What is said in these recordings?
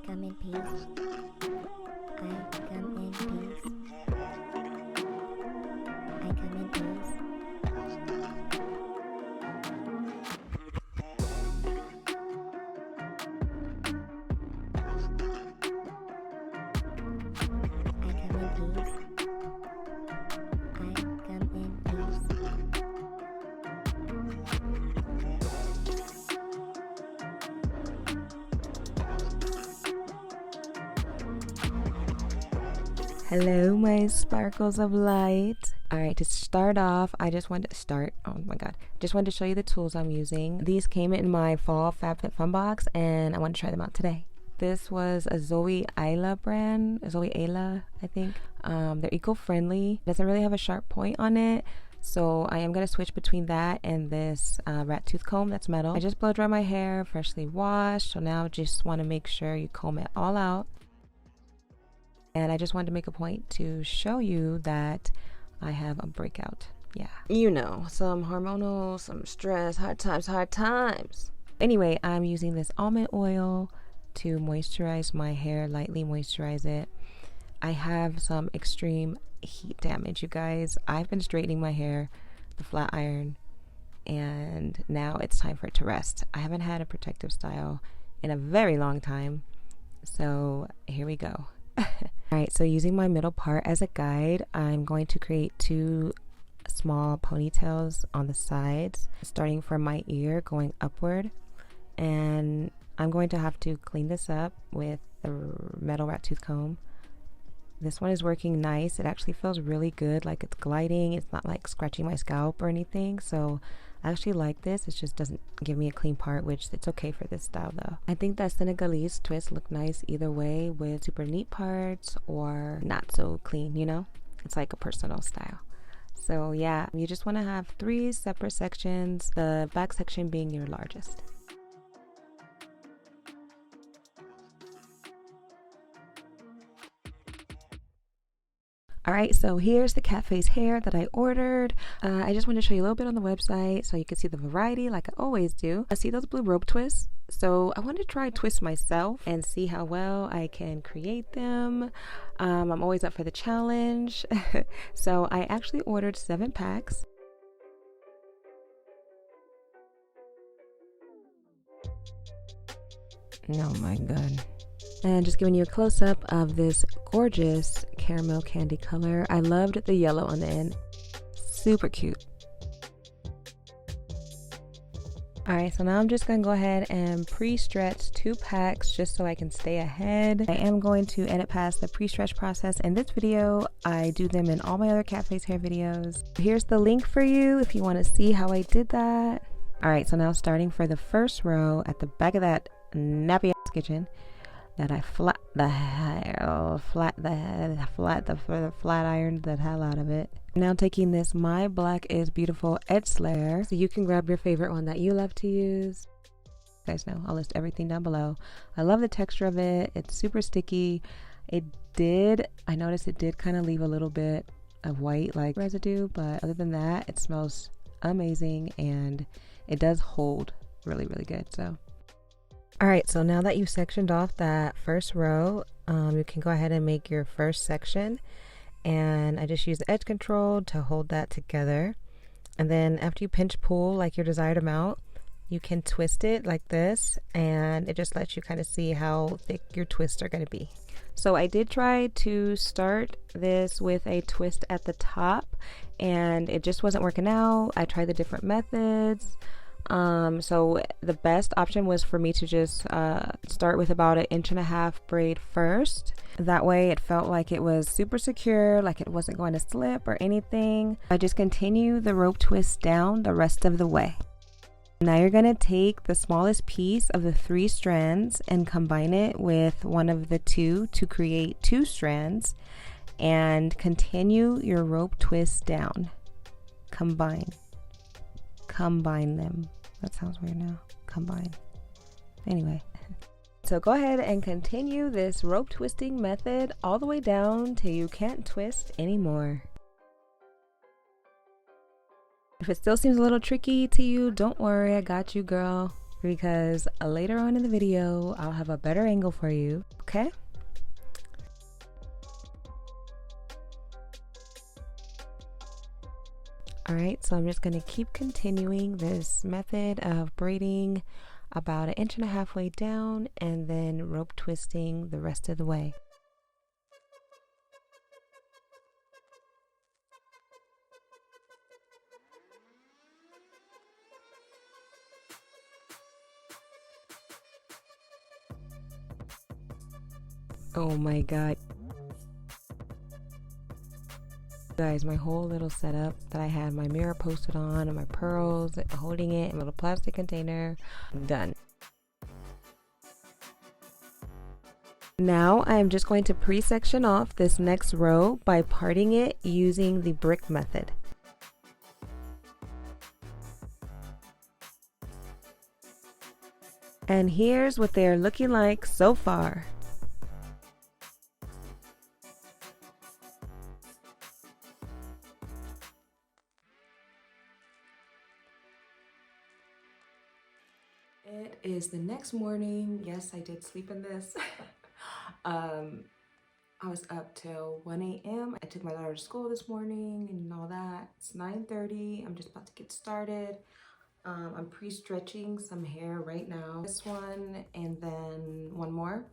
come in peace. I come in peace. I come in peace. I come in peace. I come in peace. Hello, my sparkles of light. All right, to start off, I just wanted to show you the tools I'm using. These came in my fall FabFitFun box, and I want to try them out today. This was a ZOE AYLA brand, ZOE AYLA, I think. They're eco-friendly. Doesn't really have a sharp point on it, so I am going to switch between that and this rat tooth comb that's metal. I just blow dry my hair, freshly washed, so now just want to make sure you comb it all out. And I just wanted to make a point to show you that I have a breakout. Yeah, you know, some hormonal, some stress, hard times. Anyway, I'm using this almond oil to moisturize my hair, lightly moisturize it. I have some extreme heat damage, you guys. I've been straightening my hair, the flat iron, and now it's time for it to rest. I haven't had a protective style in a very long time, so here we go. Alright, so using my middle part as a guide, I'm going to create two small ponytails on the sides, starting from my ear going upward. And I'm going to have to clean this up with the metal rat tooth comb. This one is working nice. It actually feels really good, like it's gliding. It's not like scratching my scalp or anything, so I actually like this. It just doesn't give me a clean part, which it's okay for this style though. I think that Senegalese Twist look nice either way, with super neat parts or not so clean, you know? It's like a personal style. So yeah, you just want to have 3 separate sections, the back section being your largest. Alright, so here's the CATFACE hair that I ordered. I just wanted to show you a little bit on the website so you can see the variety like I always do. I see those blue rope twists, so I wanted to try twists myself and see how well I can create them. I'm always up for the challenge. So I actually ordered 7 packs. Oh my god. And just giving you a close-up of this gorgeous caramel candy color. I loved the yellow on the end. Super cute. Alright, so now I'm just going to go ahead and pre-stretch 2 packs just so I can stay ahead. I am going to edit past the pre-stretch process in this video. I do them in all my other CATFACE hair videos. Here's the link for you if you want to see how I did that. Alright, so now starting for the first row at the back of that nappy ass kitchen, that I flat ironed the hell out of it. Now taking this My Black is Beautiful Edge Slayer, so you can grab your favorite one that you love to use. You guys know I'll list everything down below. I love the texture of it. It's super sticky. I noticed it did kind of leave a little bit of white like residue, but other than that, it smells amazing and it does hold really good. So alright, so now that you've sectioned off that first row, you can go ahead and make your first section. And I just use the edge control to hold that together. And then after you pinch pull like your desired amount, you can twist it like this, and it just lets you kind of see how thick your twists are going to be. So I did try to start this with a twist at the top, and it just wasn't working out. I tried the different methods. So the best option was for me to just start with about 1.5 inch braid first. That way it felt like it was super secure, like it wasn't going to slip or anything. I just continue the rope twist down the rest of the way. Now you're going to take the smallest piece of the 3 strands and combine it with one of the 2 to create 2 strands, and continue your rope twist down. Combine them. That sounds weird now. Combine. Anyway. So go ahead and continue this rope twisting method all the way down till you can't twist anymore. If it still seems a little tricky to you, don't worry, I got you, girl. Because later on in the video, I'll have a better angle for you. okay? Alright, so I'm just going to keep continuing this method of braiding about 1.5 inches way down and then rope twisting the rest of the way. Oh my god. Guys, my whole little setup that I had my mirror posted on and my pearls holding it in a little plastic container, done. Now I'm just going to pre-section off this next row by parting it using the brick method. And here's what they're looking like so far. It is the next morning. Yes, I did sleep in this. I was up till 1 a.m. I took my daughter to school this morning and all that. It's 9:30. I'm just about to get started. I'm pre-stretching some hair right now. This one and then one more.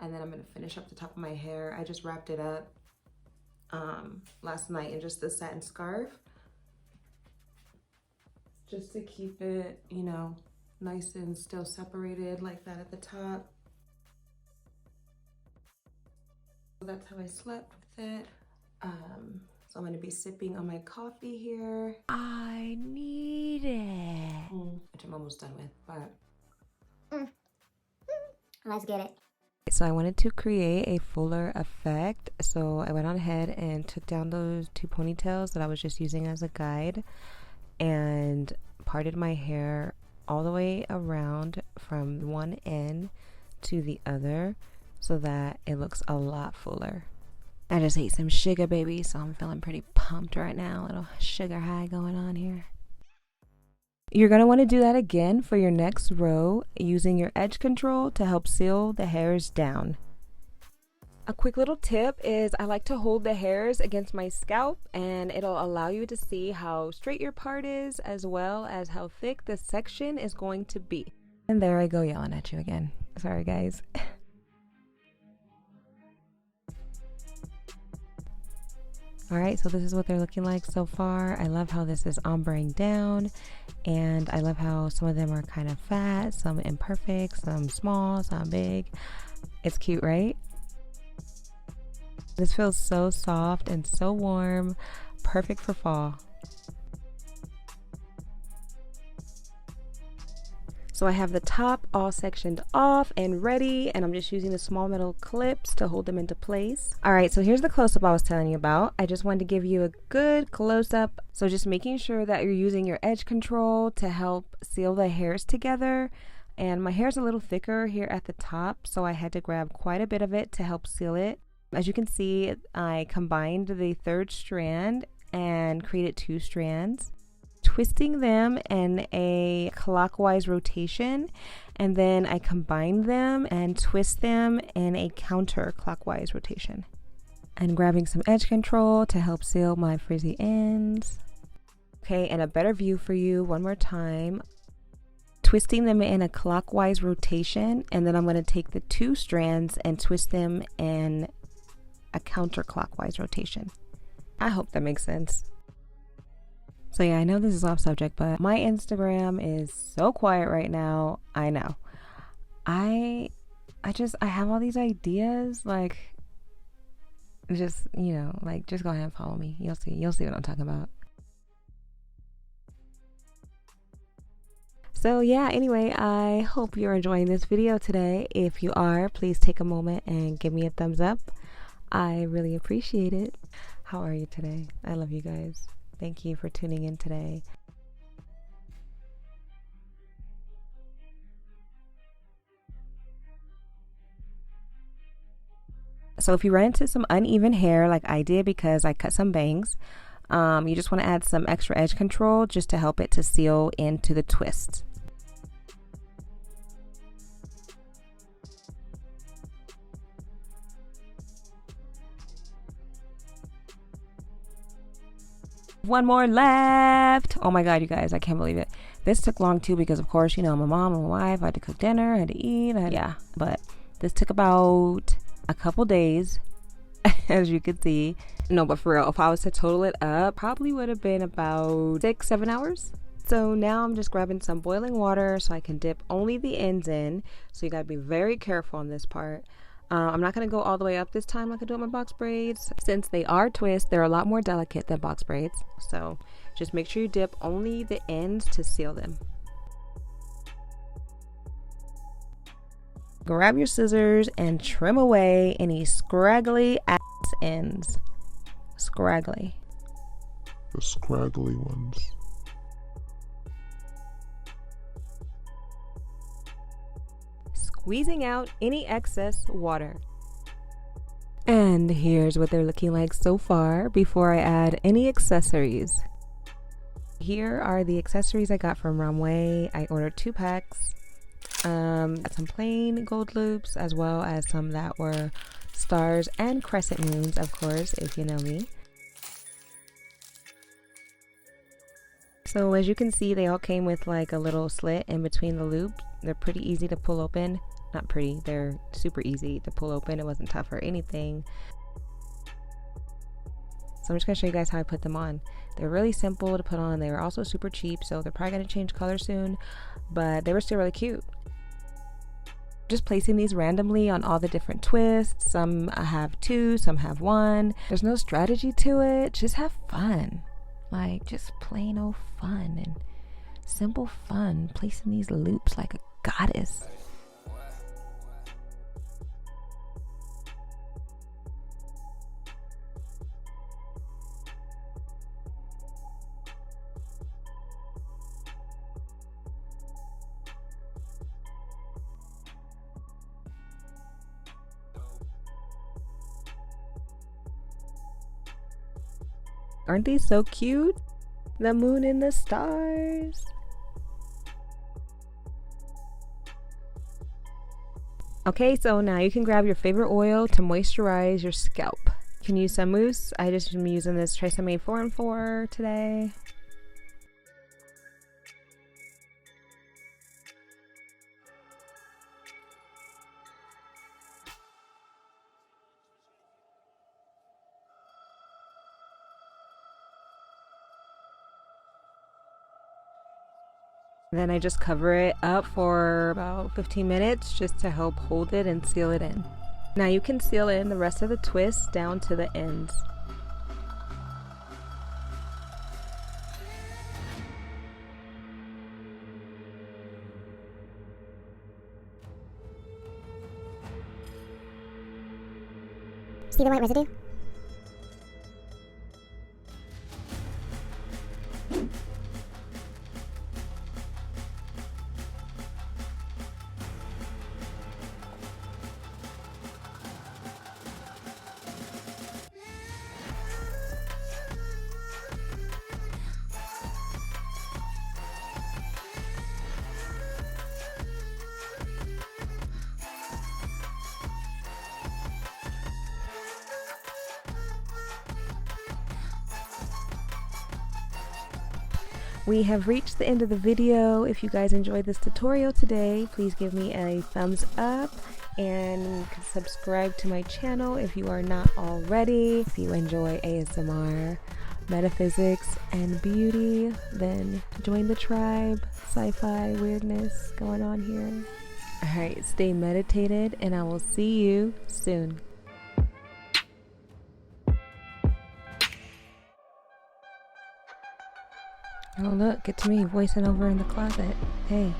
And then I'm gonna finish up the top of my hair. I just wrapped it up last night in just the satin scarf. Just to keep it, you know, nice and still separated like that at the top. So that's how I slept with it. So I'm gonna be sipping on my coffee here. I need it. Which I'm almost done with, but. Let's get it. So I wanted to create a fuller effect. So I went on ahead and took down those 2 ponytails that I was just using as a guide and parted my hair all the way around from one end to the other so that it looks a lot fuller. I just ate some sugar, baby, so I'm feeling pretty pumped right now. A little sugar high going on here. You're going to want to do that again for your next row using your edge control to help seal the hairs down. A quick little tip is I like to hold the hairs against my scalp, and it'll allow you to see how straight your part is as well as how thick this section is going to be. And there I go yelling at you again. Sorry guys. Alright, so this is what they're looking like so far. I love how this is ombreing down, and I love how some of them are kind of fat, some imperfect, some small, some big. It's cute, right? This feels so soft and so warm, perfect for fall. So I have the top all sectioned off and ready, and I'm just using the small metal clips to hold them into place. All right, so here's the close-up I was telling you about. I just wanted to give you a good close-up. So just making sure that you're using your edge control to help seal the hairs together. And my hair's a little thicker here at the top, so I had to grab quite a bit of it to help seal it. As you can see, I combined the third strand and created 2 strands, twisting them in a clockwise rotation, and then I combined them and twist them in a counterclockwise rotation. And grabbing some edge control to help seal my frizzy ends. Okay, and a better view for you one more time. Twisting them in a clockwise rotation, and then I'm going to take the 2 strands and twist them in a counterclockwise rotation. I hope that makes sense. So yeah, I know this is off subject, but my Instagram is so quiet right now. I know. I have all these ideas, like, just, you know, like, just go ahead and follow me. You'll see what I'm talking about. So yeah, anyway, I hope you're enjoying this video today. If you are, please take a moment and give me a thumbs up. I really appreciate it. How are you today? I love you guys. Thank you for tuning in today. So if you run into some uneven hair like I did because I cut some bangs, you just want to add some extra edge control just to help it to seal into the twist. One more left. Oh my god, you guys, I can't believe it. This took long too because of course, you know, I'm a mom, I'm a wife, I had to cook dinner, I had to eat, yeah, but this took about a couple days as you could see. No, but for real, if I was to total it up, probably would have been about 6-7 hours. So now I'm just grabbing some boiling water so I can dip only the ends in. So you gotta be very careful on this part. I'm not gonna go all the way up this time like I do with my box braids. Since they are twists, they're a lot more delicate than box braids. So just make sure you dip only the ends to seal them. Grab your scissors and trim away any scraggly ass ends. Scraggly. The scraggly ones. Squeezing out any excess water. And here's what they're looking like so far before I add any accessories. Here are the accessories I got from Ombré. I ordered 2 packs. Some plain gold loops as well as some that were stars and crescent moons, of course, if you know me. So as you can see, they all came with like a little slit in between the loops. They're pretty easy to pull open. Not pretty, they're super easy to pull open. It wasn't tough or anything. So I'm just gonna show you guys how I put them on. They're really simple to put on. They were also super cheap, so they're probably gonna change color soon, but they were still really cute. Just placing these randomly on all the different twists. Some have 2, some have 1. There's no strategy to it. Just have fun. Like, just plain old fun and simple fun. Placing these loops like a goddess. Aren't these so cute? The moon and the stars. Okay, so now you can grab your favorite oil to moisturize your scalp. You can use some mousse. I just am using this Tresemme 4-in-4 today. Then I just cover it up for about 15 minutes just to help hold it and seal it in. Now you can seal in the rest of the twist down to the ends. See the white residue? We have reached the end of the video. If you guys enjoyed this tutorial today, please give me a thumbs up and subscribe to my channel if you are not already. If you enjoy ASMR, metaphysics, and beauty, then join the tribe. Sci-fi weirdness going on here. Alright, stay meditated and I will see you soon. Oh look, it's me voicing over in the closet. Hey.